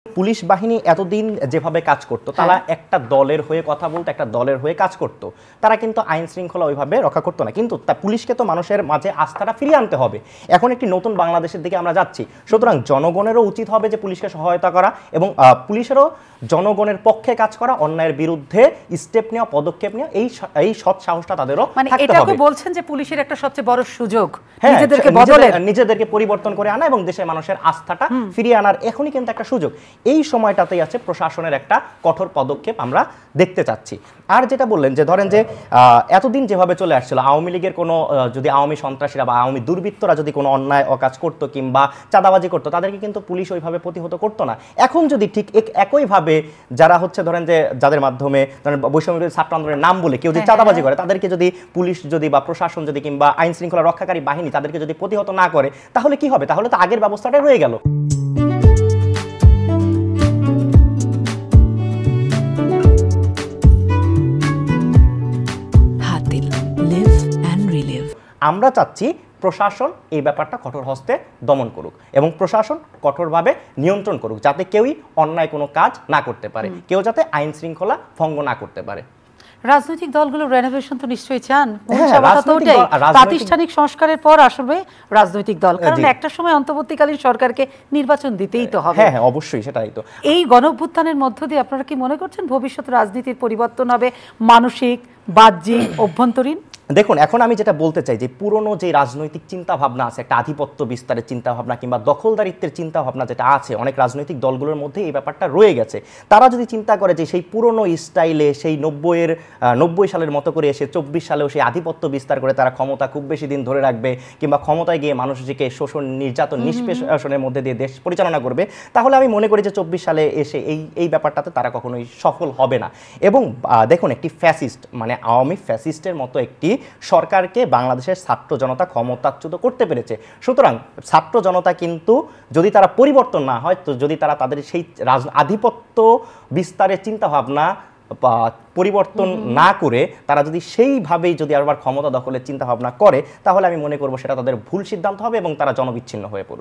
Police বাহিনী এতদিন যেভাবে কাজ করত তারা একটা দলের হয়ে কথা বলতো, একটা দলের হয়ে কাজ করত, তারা কিন্তু আইন শৃঙ্খলা ওইভাবে রক্ষা করতো না। কিন্তু পুলিশকে তো মানুষের মাঝে আস্থাটা ফিরিয়ে আনতে হবে। এখন একটি নতুন বাংলাদেশের দিকে আমরা যাচ্ছি, সুতরাং জনগণেরও উচিত হবে যে পুলিশকে সহায়তা করা এবং পুলিশেরও জনগণের পক্ষে কাজ করা, অন্যায়ের বিরুদ্ধে স্টেপ নেওয়া, পদক্ষেপ নেওয়া, এই সৎ সাহসটা তাদেরও থাকতে হবে। বলছেন যে পুলিশের একটা সবচেয়ে বড় সুযোগ নিজেদেরকে পরিবর্তন করে আনা এবং দেশের মানুষের আস্থাটা ফিরিয়ে আনার এখনই কিন্তু একটা সুযোগ। এই সময়টাতেই আছে প্রশাসনের একটা কঠোর পদক্ষেপ আমরা দেখতে চাচ্ছি। আর যেটা বললেন যে ধরেন যে এতদিন যেভাবে চলে আসছিল, আওয়ামী লীগের কোনো যদি আওয়ামী সন্ত্রাসীরা বা আওয়ামী দুর্বৃত্তরা যদি কোনো অন্যায় অকাজ করতো কিংবা চাঁদাবাজি করতো, তাদেরকে কিন্তু পুলিশ ওইভাবে প্রতিহত করতো না। এখন যদি ঠিক একইভাবে যারা হচ্ছে ধরেন যে যাদের মাধ্যমে ধরেন বৈষম্যবিরোধী ছাত্র আন্দোলনের নাম বলে কেউ যদি চাঁদাবাজি করে, তাদেরকে যদি পুলিশ যদি বা প্রশাসন যদি কিংবা আইন শৃঙ্খলা রক্ষাকারী বাহিনী তাদেরকে যদি প্রতিহত না করে, তাহলে কি হবে? তাহলে তো আগের ব্যবস্থাটাই রয়ে গেল। আমরা চাচ্ছি প্রশাসন এই ব্যাপারটা কঠোর হস্তে দমন করুক এবং প্রশাসন কঠোরভাবে নিয়ন্ত্রণ করুক, যাতে কেউই অন্যায় কোনো কাজ না করতে পারে, কেউ যাতে আইন শৃঙ্খলা ভঙ্গ না করতে পারে। রাজনৈতিক দলগুলো রেনোভেশন তো নিশ্চয়ই চান, প্রাতিষ্ঠানিক সংস্কারের পর আসবে রাজনৈতিক দল, কারণ একটা সময় অন্তর্বর্তীকালীন সরকারকে নির্বাচন দিতেই তো হবে। হ্যাঁ, অবশ্যই, সেটাই তো। এই গণঅভ্যুত্থানের মধ্য দিয়ে আপনারা কি মনে করছেন ভবিষ্যৎ রাজনীতির পরিবর্তন হবে, মানসিক, বাহ্যিক, অভ্যন্তরীণ? দেখুন, এখন আমি যেটা বলতে চাই যে পুরনো যে রাজনৈতিক চিন্তা ভাবনা আছে, একটা আধিপত্য বিস্তারের চিন্তা ভাবনা কিংবা দখলদারিত্বের চিন্তা ভাবনা যেটা আছে অনেক রাজনৈতিক দলগুলোর মধ্যে, এই ব্যাপারটা রয়ে গেছে। তারা যদি চিন্তা করে যে সেই পুরনো স্টাইলে সেই 90 সালের মতো করে এসে 24 সালেও সেই আধিপত্য বিস্তার করে তারা ক্ষমতা খুব বেশি দিন ধরে রাখবে কিংবা ক্ষমতায় গিয়ে মানুষকে শোষণ, নির্যাতন, নিষ্পেষণের মধ্যে দিয়ে দেশ পরিচালনা করবে, তাহলে আমি মনে করি যে 24 সালে এসে এই ব্যাপারটাতে তারা কখনোই সফল হবে না। এবং দেখুন, একটি ফ্যাসিস্ট মানে আওয়ামী ফ্যাসিস্টের মতো একটি সরকারকে বাংলাদেশের ছাত্র জনতা ক্ষমতাচ্যুত করতে পেরেছে। সুতরাং ছাত্র জনতা কিন্তু যদি তারা পরিবর্তন না হয়, তো যদি তারা তাদের সেই আধিপত্য বিস্তারের চিন্তাভাবনা পরিবর্তন না করে তারা যদি সেইভাবেই যদি আবার ক্ষমতা দখলের চিন্তাভাবনা করে, তাহলে আমি মনে করবো সেটা তাদের ভুল সিদ্ধান্ত হবে এবং তারা জনবিচ্ছিন্ন হয়ে পড়বে।